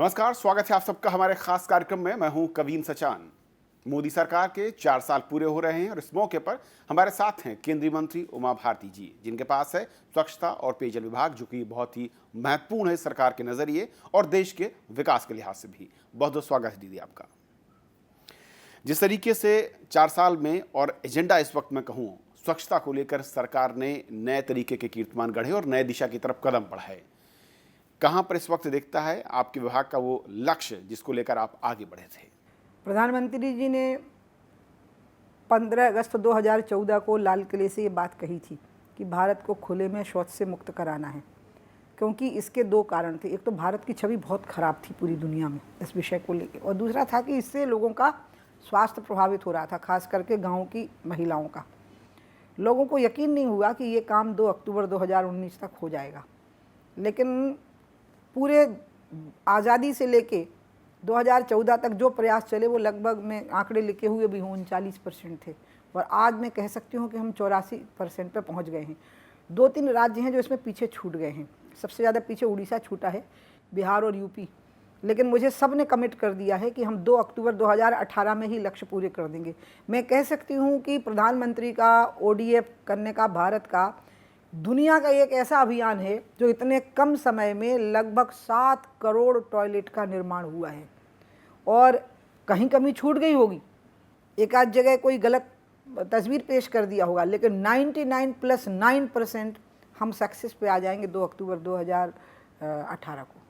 नमस्कार, स्वागत है आप सबका हमारे खास कार्यक्रम में। मैं हूं कवीन सचान। मोदी सरकार के 4 साल पूरे हो रहे हैं और इस मौके पर हमारे साथ हैं केंद्रीय मंत्री उमा भारती जी, जिनके पास है स्वच्छता और पेयजल विभाग, जो कि बहुत ही महत्वपूर्ण है सरकार के नजरिए और देश के विकास के लिहाज से भी। बहुत बहुत स्वागत है दीदी आपका। जिस तरीके से 4 साल में और एजेंडा इस वक्त मैं कहूँ, स्वच्छता को लेकर सरकार ने नए तरीके के कीर्तिमान गढ़े और नए दिशा की तरफ कदम बढ़ाए। कहाँ पर इस वक्त दिखता है आपके विभाग का वो लक्ष्य जिसको लेकर आप आगे बढ़े थे? प्रधानमंत्री जी ने 15 अगस्त 2014 को लाल किले से ये बात कही थी कि भारत को खुले में शौच से मुक्त कराना है, क्योंकि इसके 2 कारण थे। एक तो भारत की छवि बहुत ख़राब थी पूरी दुनिया में इस विषय को लेकर, और दूसरा था कि इससे लोगों का स्वास्थ्य प्रभावित हो रहा था, खास करके गाँव की महिलाओं का। लोगों को यकीन नहीं हुआ कि ये काम 2 अक्टूबर 2019 तक हो जाएगा, लेकिन पूरे आज़ादी से लेके 2014 तक जो प्रयास चले वो लगभग, मैं आंकड़े लिखे हुए भी हूँ, 39% थे, और आज मैं कह सकती हूँ कि हम 84% पे पहुँच गए हैं। 2-3 राज्य हैं जो इसमें पीछे छूट गए हैं। सबसे ज़्यादा पीछे उड़ीसा छूटा है, बिहार और यूपी, लेकिन मुझे सब ने कमिट कर दिया है कि हम 2 अक्टूबर 2018 में ही लक्ष्य पूरे कर देंगे। मैं कह सकती हूँ कि प्रधानमंत्री का ODF करने का भारत का दुनिया का एक ऐसा अभियान है जो इतने कम समय में लगभग 7 करोड़ टॉयलेट का निर्माण हुआ है। और कहीं कमी छूट गई होगी, एक आध जगह कोई गलत तस्वीर पेश कर दिया होगा, लेकिन 99+9% हम सक्सेस पे आ जाएंगे 2 अक्टूबर 2018 को।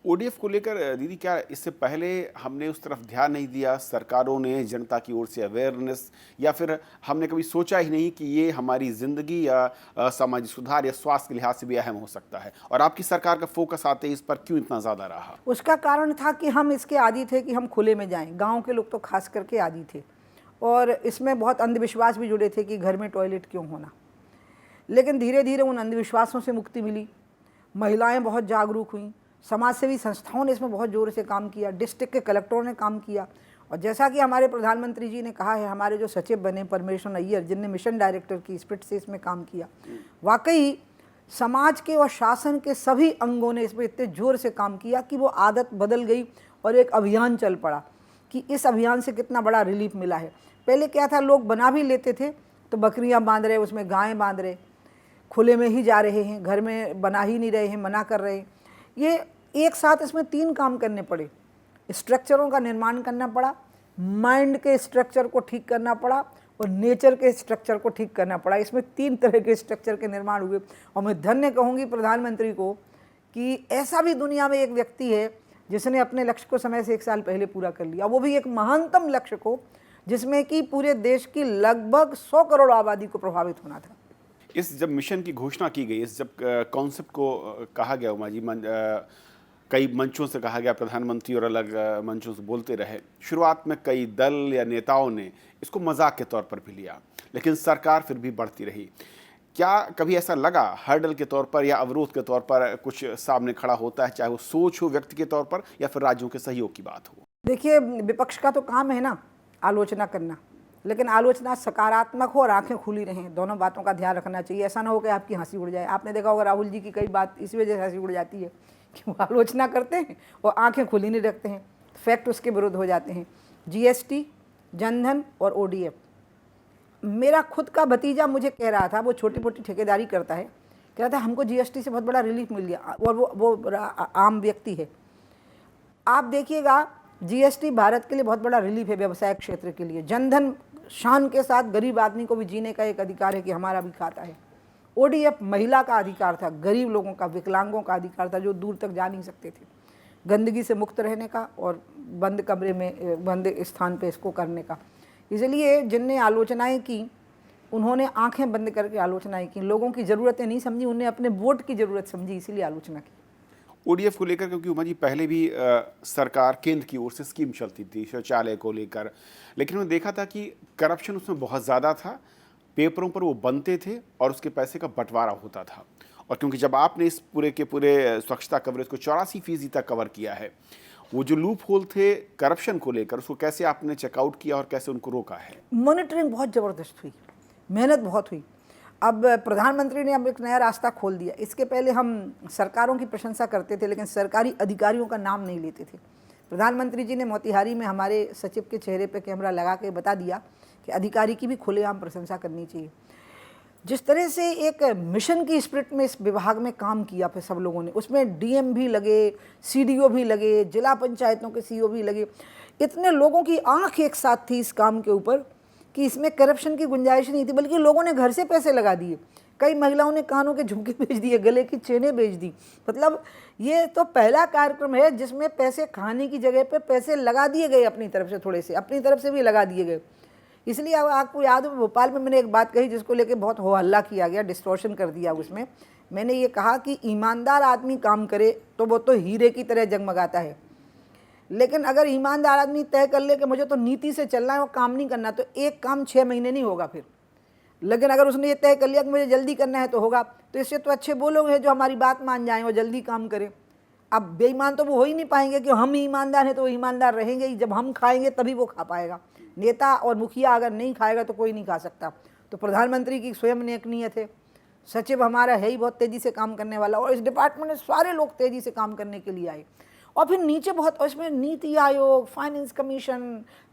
ODF को लेकर दीदी, क्या इससे पहले हमने उस तरफ ध्यान नहीं दिया? सरकारों ने जनता की ओर से अवेयरनेस, या फिर हमने कभी सोचा ही नहीं कि ये हमारी ज़िंदगी या सामाजिक सुधार या स्वास्थ्य के लिहाज से भी अहम हो सकता है? और आपकी सरकार का फोकस आते ही इस पर क्यों इतना ज़्यादा रहा? उसका कारण था कि हम इसके आदी थे कि हम खुले में जाएं। गाँव के लोग तो खास करके आदी थे, और इसमें बहुत अंधविश्वास भी जुड़े थे कि घर में टॉयलेट क्यों होना। लेकिन धीरे धीरे उन अंधविश्वासों से मुक्ति मिली, महिलाएँ बहुत जागरूक हुईं, समाजसेवी संस्थाओं ने इसमें बहुत ज़ोर से काम किया, डिस्ट्रिक्ट के कलेक्टरों ने काम किया, और जैसा कि हमारे प्रधानमंत्री जी ने कहा है, हमारे जो सचिव बने परमेश्वर अय्यर, जिनने मिशन डायरेक्टर की स्पिरिट से इसमें काम किया, वाकई समाज के और शासन के सभी अंगों ने इसमें इतने ज़ोर से काम किया कि वो आदत बदल गई और एक अभियान चल पड़ा कि इस अभियान से कितना बड़ा रिलीफ मिला है। पहले क्या था, लोग बना भी लेते थे तो बकरियाँ बांध रहे, उसमें गायें बांध रहे, खुले में ही जा रहे हैं, घर में बना ही नहीं रहे हैं, मना कर रहे हैं। ये एक साथ इसमें 3 काम करने पड़े। स्ट्रक्चरों का निर्माण करना पड़ा, माइंड के स्ट्रक्चर को ठीक करना पड़ा, और नेचर के स्ट्रक्चर को ठीक करना पड़ा। इसमें 3 तरह के स्ट्रक्चर के निर्माण हुए, और मैं धन्य कहूँगी प्रधानमंत्री को कि ऐसा भी दुनिया में एक व्यक्ति है जिसने अपने लक्ष्य को समय से 1 साल पहले पूरा कर लिया, वो भी एक महानतम लक्ष्य को, जिसमें कि पूरे देश की लगभग 100 करोड़ आबादी को प्रभावित होना था। इस जब मिशन की घोषणा की गई, इस जब कॉन्सेप्ट को कहा गया, उमा जी, कई मंचों से कहा गया, प्रधानमंत्री और अलग मंचों से बोलते रहे, शुरुआत में कई दल या नेताओं ने इसको मजाक के तौर पर भी लिया, लेकिन सरकार फिर भी बढ़ती रही। क्या कभी ऐसा लगा हर्डल के तौर पर या अवरोध के तौर पर कुछ सामने खड़ा होता है, चाहे वो सोच हो व्यक्ति के तौर पर या फिर राज्यों के सहयोग की बात हो? देखिए, विपक्ष का तो काम है ना आलोचना करना, लेकिन आलोचना सकारात्मक हो और आंखें खुली रहें, दोनों बातों का ध्यान रखना चाहिए। ऐसा ना हो कि आपकी हंसी उड़ जाए। आपने देखा होगा राहुल जी की कई बात इसी वजह से हंसी उड़ जाती है कि वो आलोचना करते हैं और आंखें खुली नहीं रखते हैं, फैक्ट उसके विरुद्ध हो जाते हैं। GST, जनधन और ODF, मेरा खुद का भतीजा मुझे कह रहा था, वो छोटी मोटी ठेकेदारी करता है, कह रहा था हमको GST से बहुत बड़ा रिलीफ मिल गया, और वो आम व्यक्ति है। आप देखिएगा, GST भारत के लिए बहुत बड़ा रिलीफ है, व्यवसाय क्षेत्र के लिए। जनधन शान के साथ गरीब आदमी को भी जीने का एक अधिकार है कि हमारा भी खाता है। ODF महिला का अधिकार था, गरीब लोगों का, विकलांगों का अधिकार था, जो दूर तक जा नहीं सकते थे, गंदगी से मुक्त रहने का और बंद कमरे में, बंद स्थान पे इसको करने का। इसलिए जिनने आलोचनाएं की, उन्होंने आंखें बंद करके आलोचनाएं की, लोगों की ज़रूरतें नहीं समझी, उन्हें अपने वोट की ज़रूरत समझी, इसीलिए आलोचना की। ODF को लेकर, क्योंकि उमा जी पहले भी सरकार केंद्र की ओर से स्कीम चलती थी शौचालय को लेकर, लेकिन मैंने देखा था कि करप्शन उसमें बहुत ज़्यादा था। पेपरों पर वो बनते थे और उसके पैसे का बंटवारा होता था। और क्योंकि जब आपने इस पूरे के पूरे स्वच्छता कवरेज को 84% तक कवर किया है, वो जो लूप होल थे करप्शन को लेकर, उसको कैसे आपने चेकआउट किया और कैसे उनको रोका है? मॉनिटरिंग बहुत ज़बरदस्त हुई, मेहनत बहुत हुई। अब प्रधानमंत्री ने अब एक नया रास्ता खोल दिया। इसके पहले हम सरकारों की प्रशंसा करते थे लेकिन सरकारी अधिकारियों का नाम नहीं लेते थे। प्रधानमंत्री जी ने मोतिहारी में हमारे सचिव के चेहरे पे कैमरा लगा के बता दिया कि अधिकारी की भी खुलेआम प्रशंसा करनी चाहिए। जिस तरह से एक मिशन की स्पिरिट में इस विभाग में काम किया फिर सब लोगों ने, उसमें डीएम भी लगे, सीडीओ भी लगे, जिला पंचायतों के सीईओ भी लगे, इतने लोगों की आंख एक साथ थी इस काम के ऊपर कि इसमें करप्शन की गुंजाइश नहीं थी, बल्कि लोगों ने घर से पैसे लगा दिए। कई महिलाओं ने कानों के झुमके बेच दिए, गले की चेनें बेच दी। मतलब ये तो पहला कार्यक्रम है जिसमें पैसे खाने की जगह पे पैसे लगा दिए गए, अपनी तरफ से थोड़े से, अपनी तरफ से भी लगा दिए गए। इसलिए अब आपको याद हो भोपाल में मैंने एक बात कही जिसको लेके बहुत हो हल्ला किया गया, डिस्टॉर्शन कर दिया उसमें। मैंने ये कहा कि ईमानदार आदमी काम करे तो वो तो हीरे की तरह जगमगाता है, लेकिन अगर ईमानदार आदमी तय कर ले कि मुझे तो नीति से चलना है और काम नहीं करना, तो एक काम 6 महीने नहीं होगा फिर। लेकिन अगर उसने ये तय कर लिया कि मुझे जल्दी करना है तो होगा, तो इससे तो अच्छे वो लोग हैं जो हमारी बात मान जाएं और जल्दी काम करें। अब बेईमान तो वो हो ही नहीं पाएंगे कि हम ईमानदार हैं, तो वो ईमानदार रहेंगे ही। जब हम खाएंगे तभी वो खा पाएगा। नेता और मुखिया अगर नहीं खाएगा तो कोई नहीं खा सकता। तो प्रधानमंत्री की स्वयं ने एक नीयत है, सचिव हमारा है ही बहुत तेज़ी से काम करने वाला, और इस डिपार्टमेंट में सारे लोग तेज़ी से काम करने के लिए आए। और फिर नीचे बहुत, और इसमें NITI Aayog, finance commission,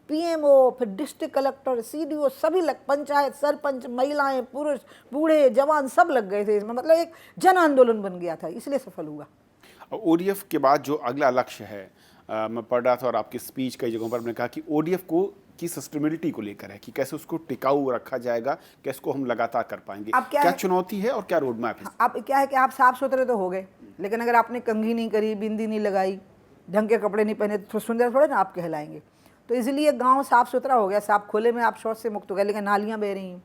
PMO, फिर डिस्ट्रिक्ट कलेक्टर, सीडीओ, सभी लग, पंचायत, सरपंच, महिलाएं, पुरुष, बूढ़े, जवान सब लग गए थे इसमें। मतलब एक जन आंदोलन बन गया था, इसलिए सफल हुआ। ओडीएफ के बाद जो अगला लक्ष्य है, मैं पढ़ रहा था और आपकी स्पीच कई जगहों पर आपने कहा कि ओडीएफ को की सस्टेनेबिलिटी को लेकर है कि कैसे उसको टिकाऊ रखा जाएगा, कैसे उसको हम लगातार कर पाएंगे। क्या चुनौती है और क्या रोड मैप है? अब क्या है कि आप साफ सुथरे तो हो गए, लेकिन अगर आपने कंघी नहीं करी, बिंदी नहीं लगाई, ढंग के कपड़े नहीं पहने, तो सुंदर थोड़े ना आप कहलाएंगे। तो इसलिए गांव साफ़ सुथरा हो गया, साफ खुले में आप शौच से मुक्त हो गए, लेकिन नालियाँ बह रही हैं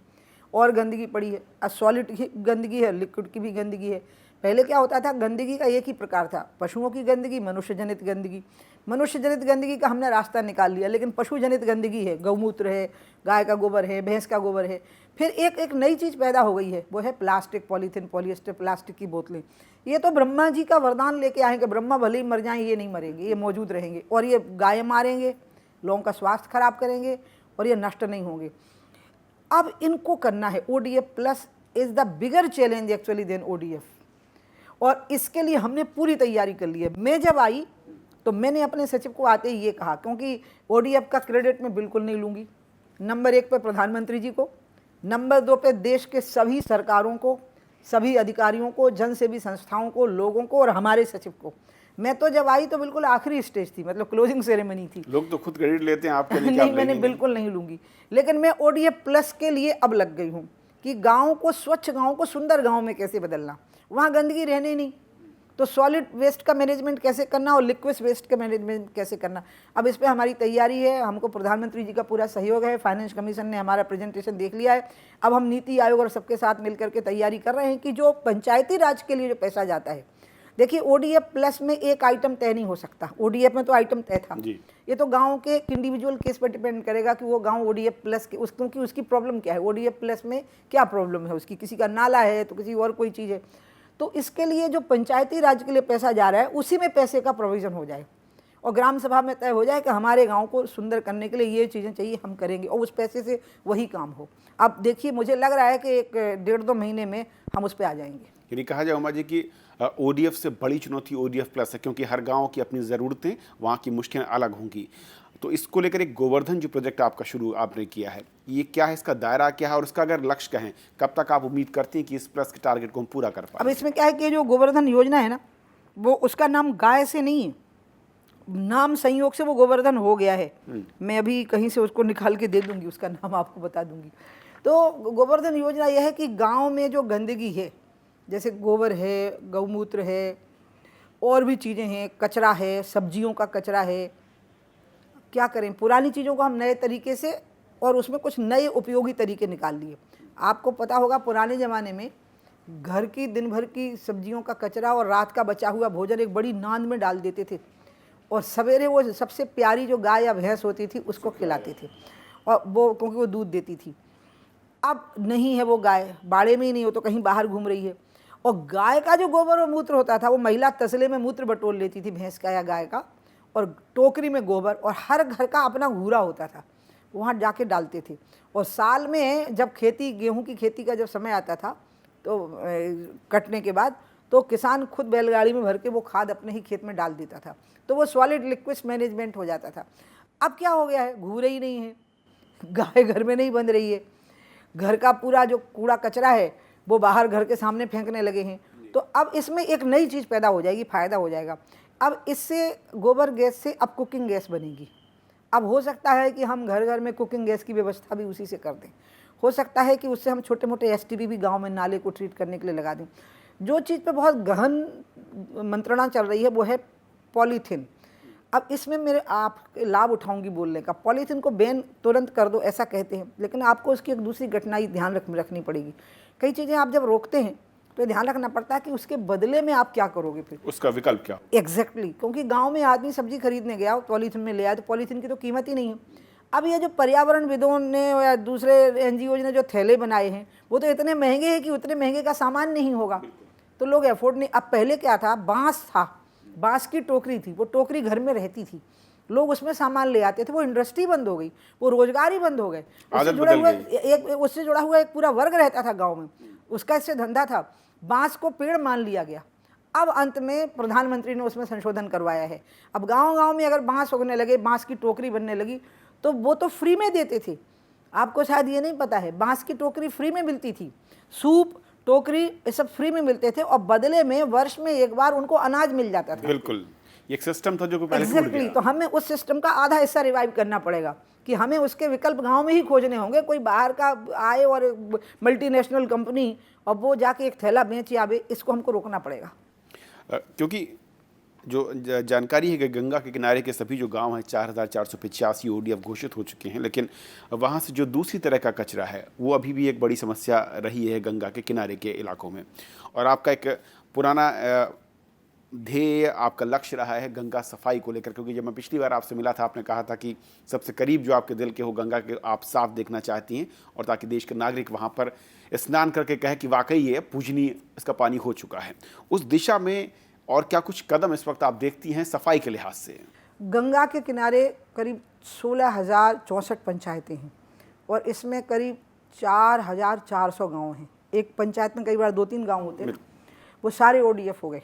और गंदगी पड़ी है। सॉलिड की गंदगी है, लिक्विड की भी गंदगी है। पहले क्या होता था, गंदगी का एक ही प्रकार था, पशुओं की गंदगी, मनुष्य जनित गंदगी। मनुष्य जनित गंदगी का हमने रास्ता निकाल लिया, लेकिन पशु जनित गंदगी है, गौमूत्र है, गाय का गोबर है, भैंस का गोबर है। फिर एक नई चीज़ पैदा हो गई है, वो है प्लास्टिक, पॉलीथीन, पॉलिएस्टर, प्लास्टिक की बोतलें। ये तो ब्रह्मा जी का वरदान लेके आएंगे, ब्रह्मा भले ही मर जाएं ये नहीं मरेंगे, ये मौजूद रहेंगे, और ये गाय मारेंगे, लोगों का स्वास्थ्य खराब करेंगे, और ये नष्ट नहीं होंगे। अब इनको करना है। ODF plus is the bigger challenge actually than ODF, और इसके लिए हमने पूरी तैयारी कर ली है। मैं जब आई तो मैंने अपने सचिव को आते ही ये कहा, क्योंकि ODF का क्रेडिट मैं बिल्कुल नहीं लूँगी। नंबर 1 पे प्रधानमंत्री जी को, नंबर 2 पे देश के सभी सरकारों को, सभी अधिकारियों को, जनसेवी संस्थाओं को, लोगों को, और हमारे सचिव को। मैं तो जब आई तो बिल्कुल आखिरी स्टेज थी, मतलब क्लोजिंग सेरेमनी थी। लोग तो खुद क्रेडिट लेते हैं, आपके लिए नहीं, मैंने बिल्कुल नहीं लूँगी। लेकिन मैं ODF प्लस के लिए अब लग गई हूँ कि गाँव को, स्वच्छ गाँव को सुंदर गाँव में कैसे बदलना, वहाँ गंदगी रहने नहीं, तो सॉलिड वेस्ट का मैनेजमेंट कैसे करना और लिक्विड वेस्ट का मैनेजमेंट कैसे करना। अब इस पर हमारी तैयारी है, हमको प्रधानमंत्री जी का पूरा सहयोग है, फाइनेंस कमीशन ने हमारा प्रेजेंटेशन देख लिया है। अब हम नीति आयोग और सबके साथ मिलकर के तैयारी कर रहे हैं कि जो पंचायती राज के लिए जो पैसा जाता है, देखिए ODF प्लस में एक आइटम तय नहीं हो सकता, ODF में तो आइटम तय था। ये तो गाँव के इंडिविजुअल केस पर डिपेंड करेगा कि वो गाँव ODF प्लस के क्योंकि उसकी प्रॉब्लम क्या है, ODF प्लस में क्या प्रॉब्लम है उसकी, किसी का नाला है तो किसी और कोई चीज़ है। तो इसके लिए जो पंचायती राज के लिए पैसा जा रहा है उसी में पैसे का प्रोविज़न हो जाए, और ग्राम सभा में तय हो जाए कि हमारे गांव को सुंदर करने के लिए ये चीज़ें चाहिए, हम करेंगे, और उस पैसे से वही काम हो। अब देखिए, मुझे लग रहा है कि 1.5-2 महीने में हम उस पर आ जाएंगे। यानी कहा जाए उमा जी कि ODF से बड़ी चुनौती ODF प्लस है, क्योंकि हर गाँव की अपनी ज़रूरतें, वहाँ की मुश्किलें अलग होंगी। तो इसको लेकर एक गोवर्धन जो प्रोजेक्ट आपका शुरू आपने किया है, ये क्या है, इसका दायरा क्या है, और इसका अगर लक्ष्य क्या है, कब तक आप उम्मीद करते हैं कि इस प्लस के टारगेट को हम पूरा कर पाएं? अब इसमें क्या है कि जो गोवर्धन योजना है ना, वो उसका नाम गाय से नहीं है, नाम संयोग से वो गोवर्धन हो गया है। मैं अभी कहीं से उसको निकाल के दे दूंगी, उसका नाम आपको बता दूंगी। तो गोवर्धन योजना यह है कि गाँव में जो गंदगी है, जैसे गोबर है, गौमूत्र है, और भी चीज़ें हैं, कचरा है, सब्जियों का कचरा है, क्या करें, पुरानी चीज़ों को हम नए तरीके से, और उसमें कुछ नए उपयोगी तरीके निकाल लिए। आपको पता होगा पुराने ज़माने में घर की दिन भर की सब्जियों का कचरा और रात का बचा हुआ भोजन एक बड़ी नांद में डाल देते थे, और सवेरे वो सबसे प्यारी जो गाय या भैंस होती थी उसको खिलाते थे, और वो क्योंकि वो दूध देती थी। अब नहीं है वो गाय, बाड़े में ही नहीं हो तो कहीं बाहर घूम रही है, और गाय का जो गोबर और मूत्र होता था वो महिला तसले में मूत्र बटोर लेती थी, भैंस का या गाय का, और टोकरी में गोबर, और हर घर का अपना घूरा होता था। वहाँ जाके डालते थे। और साल में जब खेती, गेहूं की खेती का जब समय आता था तो कटने के बाद, तो किसान खुद बैलगाड़ी में भर के वो खाद अपने ही खेत में डाल देता था, तो वो सॉलिड लिक्विड मैनेजमेंट हो जाता था। अब क्या हो गया है, घूरे ही नहीं है, गाय घर में नहीं बंध रही है, घर का पूरा जो कूड़ा कचरा है वो बाहर घर के सामने फेंकने लगे हैं। तो अब इसमें एक नई चीज़ पैदा हो जाएगी, फ़ायदा हो जाएगा। अब इससे गोबर गैस से अब कुकिंग गैस बनेगी। अब हो सकता है कि हम घर घर में कुकिंग गैस की व्यवस्था भी उसी से कर दें। हो सकता है कि उससे हम छोटे मोटे एसटीपी भी गांव में नाले को ट्रीट करने के लिए लगा दें। जो चीज़ पे बहुत गहन मंत्रणा चल रही है वो है पॉलीथीन। अब इसमें मेरे आप लाभ उठाऊंगी बोलने का। पॉलीथीन को बैन तुरंत कर दो ऐसा कहते हैं, लेकिन आपको उसकी एक दूसरी घटनाएं ध्यान रखनी पड़ेगी। कई चीज़ें आप जब रोकते हैं तो ध्यान रखना पड़ता है कि उसके बदले में आप क्या करोगे, फिर उसका विकल्प क्या। एग्जैक्टली क्योंकि गांव में आदमी सब्जी खरीदने गया, पॉलीथीन में ले आया, तो पॉलीथीन की तो कीमत ही नहीं है। अब ये जो पर्यावरण विदों ने या दूसरे एनजीओ ने जो थैले बनाए हैं वो तो इतने महंगे हैं कि उतने महंगे का सामान नहीं होगा, तो लोग अफोर्ड नहीं। अब पहले क्या था, बांस था, बांस की टोकरी थी, वो टोकरी घर में रहती थी, लोग उसमें सामान ले आते थे। वो इंडस्ट्री बंद हो गई, वो रोजगार ही बंद हो गए। उससे जुड़ा हुआ एक पूरा वर्ग रहता था गाँव में, उसका इससे धंधा था। बांस को पेड़ मान लिया गया। अब अंत में प्रधानमंत्री ने उसमें संशोधन करवाया है। अब गांव-गांव में अगर बांस उगने लगे, बांस की टोकरी बनने लगी, तो वो तो फ्री में देते थे। आपको शायद ये नहीं पता है, बांस की टोकरी फ्री में मिलती थी, सूप, टोकरी, ये सब फ्री में मिलते थे, और बदले में वर्ष में एक बार उनको अनाज मिल जाता था। बिल्कुल, एक सिस्टम था जो पहले टूट गया। तो हमें उस सिस्टम का आधा हिस्सा रिवाइव करना पड़ेगा कि हमें उसके विकल्प गांव में ही खोजने होंगे। कोई बाहर का आए और मल्टीनेशनल कंपनी और वो जाके एक थैला बेच आवे, इसको हमको रोकना पड़ेगा। क्योंकि जो जानकारी है कि गंगा के किनारे के सभी जो गांव हैं 4485 ODF घोषित हो चुके हैं, लेकिन वहां से जो दूसरी तरह का कचरा है वो अभी भी एक बड़ी समस्या रही है गंगा के किनारे के इलाकों में। और आपका एक पुराना ध्येय, आपका लक्ष्य रहा है गंगा सफाई को लेकर, क्योंकि जब मैं पिछली बार आपसे मिला था आपने कहा था कि सबसे करीब जो आपके दिल के हो गंगा के आप साफ देखना चाहती हैं, और ताकि देश के नागरिक वहाँ पर स्नान करके कहे कि वाकई ये पूजनीय इसका पानी हो चुका है। उस दिशा में और क्या कुछ कदम इस वक्त आप देखती हैं सफाई के लिहाज से? गंगा के किनारे करीब 16,064 पंचायतें हैं और इसमें करीब 4,400 गांव हैं। एक पंचायत में कई बार 2-3 गांव होते हैं, वो सारे ODF हो गए।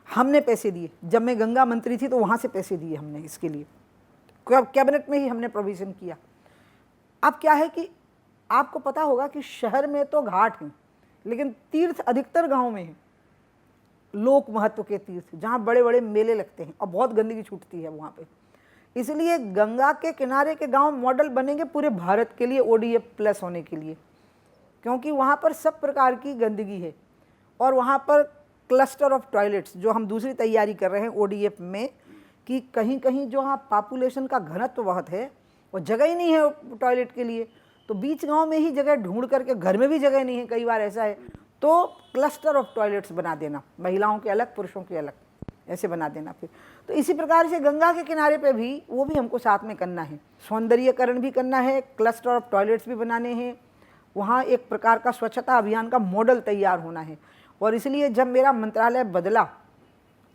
हमने पैसे दिए, जब मैं गंगा मंत्री थी तो वहाँ से पैसे दिए हमने इसके लिए, कैबिनेट में ही हमने प्रोविज़न किया। अब क्या है कि आपको पता होगा कि शहर में तो घाट हैं, लेकिन तीर्थ अधिकतर गांव में हैं, लोक महत्व के तीर्थ, जहाँ बड़े बड़े मेले लगते हैं और बहुत गंदगी छूटती है वहाँ पे। इसलिए गंगा के किनारे के गांव मॉडल बनेंगे पूरे भारत के लिए ODF प्लस होने के लिए, क्योंकि वहाँ पर सब प्रकार की गंदगी है। और वहाँ पर क्लस्टर ऑफ टॉयलेट्स, जो हम दूसरी तैयारी कर रहे हैं ODF में, कि कहीं कहीं जो हाँ पॉपुलेशन का घनत्व बहुत है और जगह ही नहीं है टॉयलेट के लिए, तो बीच गांव में ही जगह ढूंढ करके, घर में भी जगह नहीं है, कई बार ऐसा है, तो क्लस्टर ऑफ टॉयलेट्स बना देना, महिलाओं के अलग पुरुषों के अलग, ऐसे बना देना। फिर तो इसी प्रकार से गंगा के किनारे पे भी वो भी हमको साथ में करना है, सौंदर्यीकरण भी करना है, क्लस्टर ऑफ टॉयलेट्स भी बनाने हैं, वहाँ एक प्रकार का स्वच्छता अभियान का मॉडल तैयार होना है। और इसलिए जब मेरा मंत्रालय बदला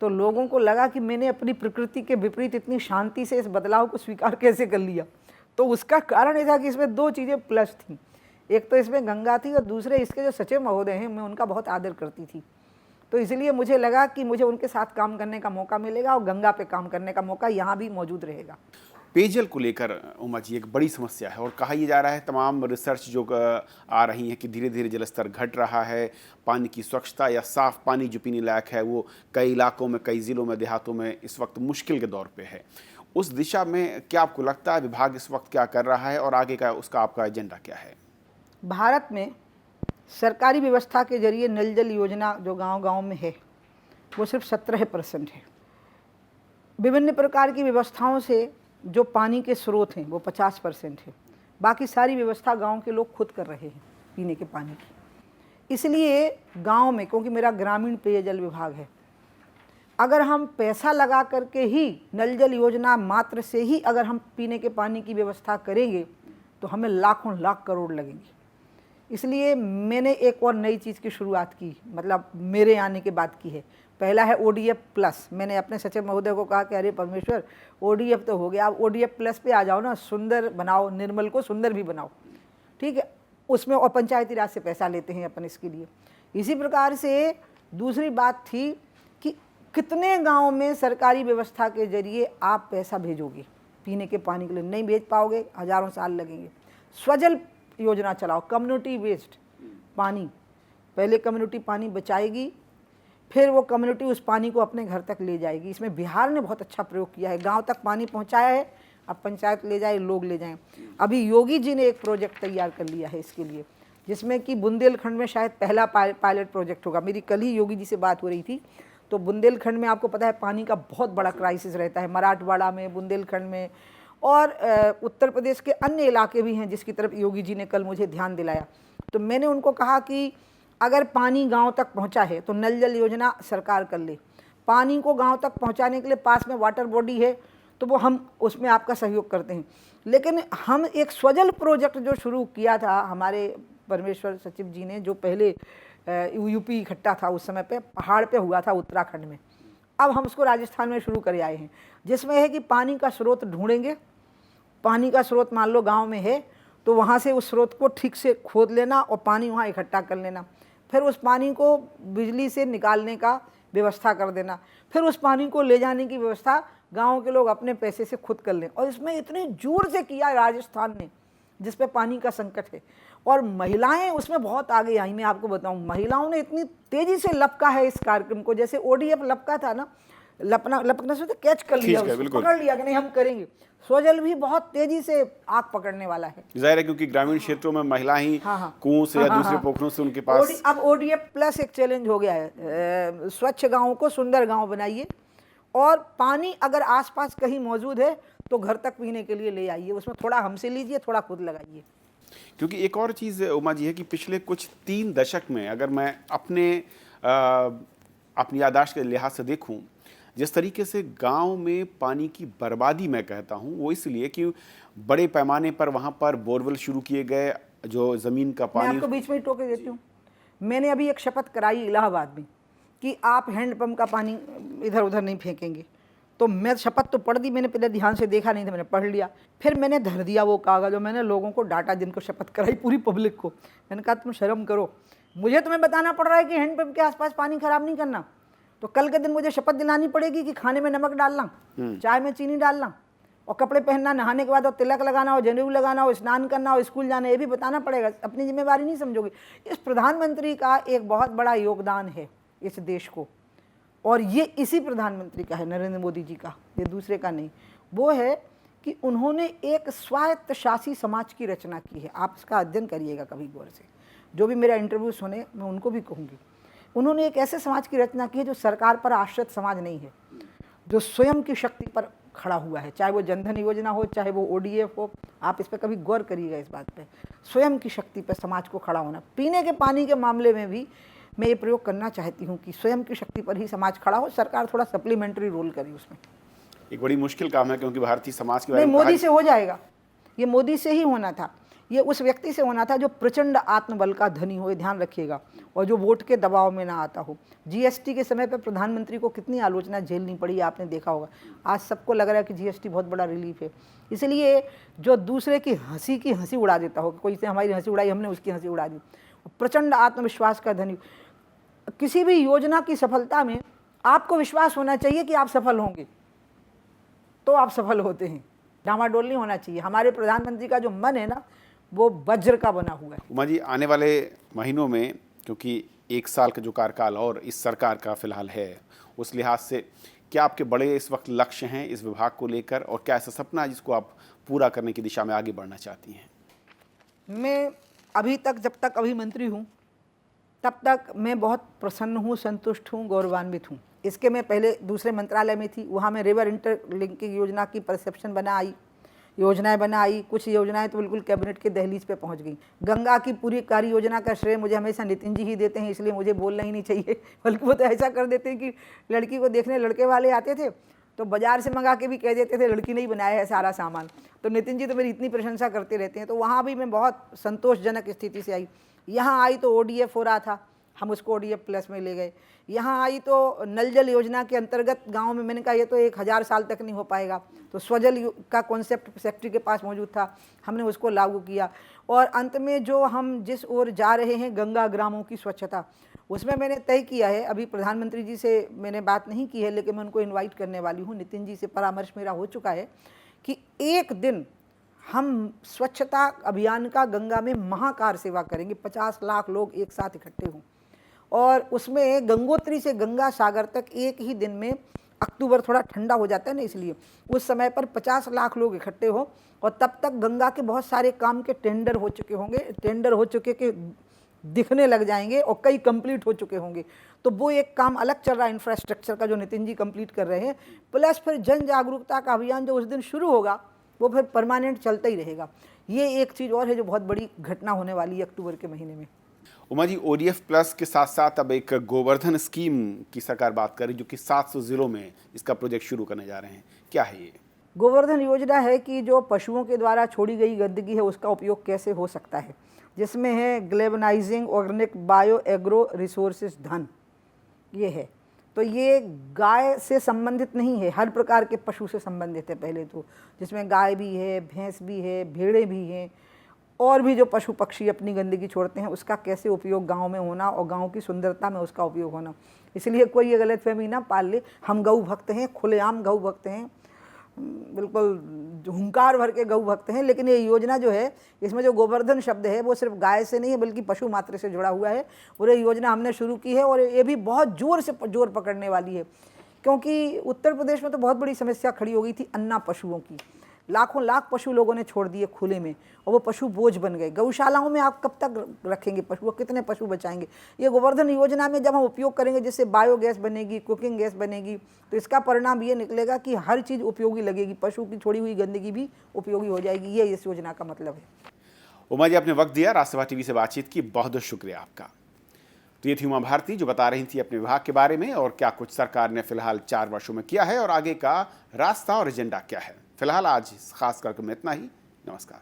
तो लोगों को लगा कि मैंने अपनी प्रकृति के विपरीत इतनी शांति से इस बदलाव को स्वीकार कैसे कर लिया। तो उसका कारण ये था कि इसमें 2 चीज़ें प्लस थी, एक तो इसमें गंगा थी और दूसरे इसके जो सचिव महोदय हैं, मैं उनका बहुत आदर करती थी, तो इसलिए मुझे लगा कि मुझे उनके साथ काम करने का मौका मिलेगा और गंगा पे काम करने का मौका यहाँ भी मौजूद रहेगा। पेयजल को लेकर उमा जी एक बड़ी समस्या है, और कहा यह जा रहा है तमाम रिसर्च जो आ रही है कि धीरे धीरे जलस्तर घट रहा है, पानी की स्वच्छता या साफ पानी जो पीने लायक है वो कई इलाकों में, कई ज़िलों में, देहातों में इस वक्त मुश्किल के दौर पे है। उस दिशा में क्या आपको लगता है विभाग इस वक्त क्या कर रहा है और आगे का उसका आपका एजेंडा क्या है? भारत में सरकारी व्यवस्था के जरिए नल जल योजना जो गांव-गांव में है वो सिर्फ 17% है। विभिन्न प्रकार की व्यवस्थाओं से जो पानी के स्रोत हैं वो 50% है। बाकी सारी व्यवस्था गांव के लोग खुद कर रहे हैं पीने के पानी की। इसलिए गांव में, क्योंकि मेरा ग्रामीण पेयजल विभाग है, अगर हम पैसा लगा करके ही नल जल योजना मात्र से ही अगर हम पीने के पानी की व्यवस्था करेंगे तो हमें लाखों लाख करोड़ लगेंगे। इसलिए मैंने एक और नई चीज़ की शुरुआत की, मतलब मेरे आने के बाद की है। पहला है ODF प्लस। मैंने अपने सचिव महोदय को कहा कि अरे परमेश्वर, ODF तो हो गया, अब ODF प्लस पे आ जाओ ना, सुंदर बनाओ, निर्मल को सुंदर भी बनाओ, ठीक है। उसमें और पंचायती राज से पैसा लेते हैं अपन इसके लिए। इसी प्रकार से दूसरी बात थी कि कितने गाँव में सरकारी व्यवस्था के जरिए आप पैसा भेजोगे पीने के पानी के लिए, नहीं भेज पाओगे, हज़ारों साल लगेंगे। स्वजल योजना चलाओ, कम्युनिटी बेस्ड पानी। पहले कम्युनिटी पानी बचाएगी, फिर वो कम्युनिटी उस पानी को अपने घर तक ले जाएगी। इसमें बिहार ने बहुत अच्छा प्रयोग किया है, गांव तक पानी पहुंचाया है। अब पंचायत ले जाए, लोग ले जाएं। अभी योगी जी ने एक प्रोजेक्ट तैयार कर लिया है इसके लिए, जिसमें कि बुंदेलखंड में शायद पहला पायलट प्रोजेक्ट होगा। मेरी कल ही योगी जी से बात हो रही थी। तो बुंदेलखंड में आपको पता है पानी का बहुत बड़ा क्राइसिस रहता है, मराठवाड़ा में, बुंदेलखंड में, और उत्तर प्रदेश के अन्य इलाके भी हैं जिसकी तरफ योगी जी ने कल मुझे ध्यान दिलाया। तो मैंने उनको कहा कि अगर पानी गांव तक पहुंचा है तो नल जल योजना सरकार कर ले। पानी को गांव तक पहुंचाने के लिए पास में वाटर बॉडी है तो वो हम उसमें आपका सहयोग करते हैं। लेकिन हम एक स्वजल प्रोजेक्ट जो शुरू किया था हमारे परमेश्वर सचिव जी ने, जो पहले यूपी इकट्ठा था उस समय पे, पहाड़ पे हुआ था उत्तराखंड में, अब हम उसको राजस्थान में शुरू कर आए हैं, जिसमें है कि पानी का स्रोत ढूंढेंगे। पानी का स्रोत मान लो गांव में है तो वहाँ से उस स्रोत को ठीक से खोद लेना और पानी वहाँ इकट्ठा कर लेना, फिर उस पानी को बिजली से निकालने का व्यवस्था कर देना, फिर उस पानी को ले जाने की व्यवस्था गाँव के लोग अपने पैसे से खुद कर लें। और इसमें इतने जोर से किया राजस्थान ने, जिस पे पानी का संकट है, और महिलाएं उसमें बहुत आगे आई। मैं आपको बताऊं, महिलाओं ने इतनी तेजी से लपका है इस कार्यक्रम को, जैसे ODF लपका था ना, लपकने से तो कैच कर लिया, पकड़ लिया कि नहीं हम करेंगे। स्वजल भी बहुत तेजी से आग पकड़ने वाला है। जाहिर है क्योंकि ग्रामीण क्षेत्रों में महिला ही कुओं से या दूसरे पोखरों से उनके पास। अब ODF प्लस एक चैलेंज हो गया है, स्वच्छ गाँव को सुंदर गाँव बनाइए, और पानी अगर आसपास कहीं मौजूद है तो घर तक पीने के लिए ले आइए, उसमें थोड़ा हमसे लीजिए, थोड़ा खुद लगाइए। क्योंकि एक और चीज़ उमा जी है कि पिछले कुछ 3 दशक में अगर मैं अपनी याददाश्त के लिहाज से देखूं, जिस तरीके से गांव में पानी की बर्बादी मैं कहता हूं, वो इसलिए कि बड़े पैमाने पर वहां पर बोरवेल शुरू किए गए, जो ज़मीन का पानी। मैं आपको बीच में ही टोके देती हूँ। मैंने अभी एक शपथ कराई इलाहाबाद में कि आप हैंडपम्प का पानी इधर उधर नहीं फेंकेंगे। तो मैं शपथ तो पढ़ दी, मैंने पहले ध्यान से देखा नहीं था, मैंने पढ़ लिया, फिर मैंने धर दिया वो कागज़ और मैंने लोगों को डांटा जिनको शपथ कराई, पूरी पब्लिक को। मैंने कहा तुम शर्म करो, मुझे तुम्हें बताना पड़ रहा है कि हैंडपम्प के आसपास पानी खराब नहीं करना, तो कल के दिन मुझे शपथ दिलानी पड़ेगी कि खाने में नमक डालना, चाय में चीनी डालना, और कपड़े पहनना, नहाने के बाद और तिलक लगाना और जनेऊ लगाना और स्नान करना और स्कूल जाना, ये भी बताना पड़ेगा। अपनी जिम्मेवारी नहीं समझोगे। इस प्रधानमंत्री का एक बहुत बड़ा योगदान है इस देश को, और ये इसी प्रधानमंत्री का है, नरेंद्र मोदी जी का, ये दूसरे का नहीं। वो है कि उन्होंने एक स्वायत्त शासी समाज की रचना की है। आप इसका अध्ययन करिएगा कभी गौर से, जो भी मेरा इंटरव्यू सुने मैं उनको भी कहूँगी। उन्होंने एक ऐसे समाज की रचना की है जो सरकार पर आश्रित समाज नहीं है, जो स्वयं की शक्ति पर खड़ा हुआ है, चाहे वो जनधन योजना हो, चाहे वो ODF हो। आप इस पर कभी गौर करिएगा, इस बात पे, स्वयं की शक्ति पर समाज को खड़ा होना। पीने के पानी के मामले में भी मैं ये प्रयोग करना चाहती हूँ कि स्वयं की शक्ति पर ही समाज खड़ा हो, सरकार थोड़ा सप्लीमेंट्री रोल करे उसमें। एक बड़ी मुश्किल काम है क्योंकि भारतीय समाज की नहीं, मोदी से हो जाएगा, ये मोदी से ही होना था, ये उस व्यक्ति से होना था जो प्रचंड आत्मबल का धनी हो, ध्यान रखिएगा, और जो वोट के दबाव में ना आता हो। GST के समय पर प्रधानमंत्री को कितनी आलोचना झेलनी पड़ी, आपने देखा होगा। आज सबको लग रहा है कि GST बहुत बड़ा रिलीफ है। इसलिए जो दूसरे की हंसी उड़ा देता हो, कोई से हमारी हंसी उड़ाई, हमने उसकी हंसी उड़ा दी, प्रचंड आत्मविश्वास का धनी। किसी भी योजना की सफलता में आपको विश्वास होना चाहिए कि आप सफल होंगे, तो आप सफल होते हैं। डामाडोल नहीं होना चाहिए। हमारे प्रधानमंत्री का जो मन है ना, वो वज्र का बना हुआ है। उमा जी, आने वाले महीनों में, क्योंकि 1 साल का जो कार्यकाल और इस सरकार का फिलहाल है, उस लिहाज से क्या आपके बड़े इस वक्त लक्ष्य हैं इस विभाग को लेकर, और क्या ऐसा सपना है जिसको आप पूरा करने की दिशा में आगे बढ़ना चाहती हैं? मैं अभी तक, जब तक अभी मंत्री हूँ, तब तक मैं बहुत प्रसन्न हूँ, संतुष्ट हूँ, गौरवान्वित हूँ। इसके मैं पहले दूसरे मंत्रालय में थी, वहाँ मैं रिवर इंटरलिंकिंग योजना की परसेप्शन बनाई, योजनाएं बनाई। कुछ योजनाएं तो बिल्कुल कैबिनेट के दहलीज पे पहुंच गई। गंगा की पूरी कार्य योजना का श्रेय मुझे हमेशा नितिन जी ही देते हैं, इसलिए मुझे बोलना ही नहीं चाहिए, बल्कि वो तो ऐसा कर देते हैं कि लड़की को देखने लड़के वाले आते थे तो बाज़ार से मंगा के भी कह देते थे लड़की नहीं बनाया है सारा सामान। तो नितिन जी तो मेरी इतनी प्रशंसा करते रहते हैं। तो वहाँ भी मैं बहुत संतोषजनक स्थिति से आई। यहाँ आई तो ODF हो रहा था, हम उसको ODF प्लस में ले गए। यहाँ आई तो नल जल योजना के अंतर्गत गांव में मैंने कहा ये तो 1000 साल तक नहीं हो पाएगा, तो स्वजल का कॉन्सेप्ट सेक्रेटरी के पास मौजूद था, हमने उसको लागू किया। और अंत में जो हम जिस ओर जा रहे हैं गंगा ग्रामों की स्वच्छता, उसमें मैंने तय किया है, अभी प्रधानमंत्री जी से मैंने बात नहीं की है लेकिन मैं उनको इन्वाइट करने वाली हूँ, नितिन जी से परामर्श मेरा हो चुका है कि एक दिन हम स्वच्छता अभियान का गंगा में महाकार सेवा करेंगे, 50 लाख लोग एक साथ इकट्ठे हों और उसमें गंगोत्री से गंगा सागर तक एक ही दिन में, अक्टूबर थोड़ा ठंडा हो जाता है ना इसलिए, उस समय पर 50 लाख लोग इकट्ठे हो और तब तक गंगा के बहुत सारे काम के टेंडर हो चुके होंगे, टेंडर हो चुके के दिखने लग जाएंगे और कई कंप्लीट हो चुके होंगे। तो वो एक काम अलग चल रहा है इंफ्रास्ट्रक्चर का जो नितिन जी कंप्लीट कर रहे हैं, प्लस फिर जन जागरूकता का अभियान जो उस दिन शुरू होगा वो फिर परमानेंट चलता ही रहेगा। ये एक चीज़ और है जो बहुत बड़ी घटना होने वाली है अक्टूबर के महीने में। उमा जी, ODF प्लस के साथ साथ अब एक गोवर्धन स्कीम की सरकार बात कर रही जो कि 700 जिलों में इसका प्रोजेक्ट शुरू करने जा रहे हैं, क्या है ये? गोवर्धन योजना है कि जो पशुओं के द्वारा छोड़ी गई गंदगी है उसका उपयोग कैसे हो सकता है, जिसमें है ग्लेबनाइजिंग ऑर्गेनिक बायो एग्रो रिसोर्सेज धन, ये है। तो ये गाय से संबंधित नहीं है, हर प्रकार के पशु से संबंधित है पहले तो, जिसमें गाय भी है, भैंस भी है, भेड़ें भी हैं और भी जो पशु पक्षी अपनी गंदगी छोड़ते हैं उसका कैसे उपयोग गांव में होना और गांव की सुंदरता में उसका उपयोग होना। इसलिए कोई ये गलतफहमी ना पाल ले, हम गऊ भक्त हैं, खुलेआम गऊ भक्त हैं, बिल्कुल हुंकार भर के गऊ भक्त हैं। लेकिन ये योजना जो है इसमें जो गोवर्धन शब्द है वो सिर्फ गाय से नहीं है बल्कि पशु मात्र से जुड़ा हुआ है और ये योजना हमने शुरू की है और ये भी बहुत जोर पकड़ने वाली है, क्योंकि उत्तर प्रदेश में तो बहुत बड़ी समस्या खड़ी हो गई थी अन्ना पशुओं की। लाखों लाख पशु लोगों ने छोड़ दिए खुले में और वो पशु बोझ बन गए। गौशालाओं में आप कब तक रखेंगे पशु, कितने पशु बचाएंगे? ये गोवर्धन योजना में जब हम उपयोग करेंगे जिससे बायोगैस बनेगी, कुकिंग गैस बनेगी, तो इसका परिणाम ये निकलेगा कि हर चीज़ उपयोगी लगेगी, पशु की छोड़ी हुई गंदगी भी उपयोगी हो जाएगी। ये इस योजना का मतलब है। उमा जी, आपने वक्त दिया, राजसभा टीवी से बातचीत की, बहुत बहुत शुक्रिया आपका। तो ये थी उमा भारती जो बता रही थी अपने विभाग के बारे में और क्या कुछ सरकार ने फिलहाल 4 वर्षों में किया है और आगे का रास्ता और एजेंडा क्या है। फिलहाल आज इस खास कार्यक्रम में इतना ही। नमस्कार।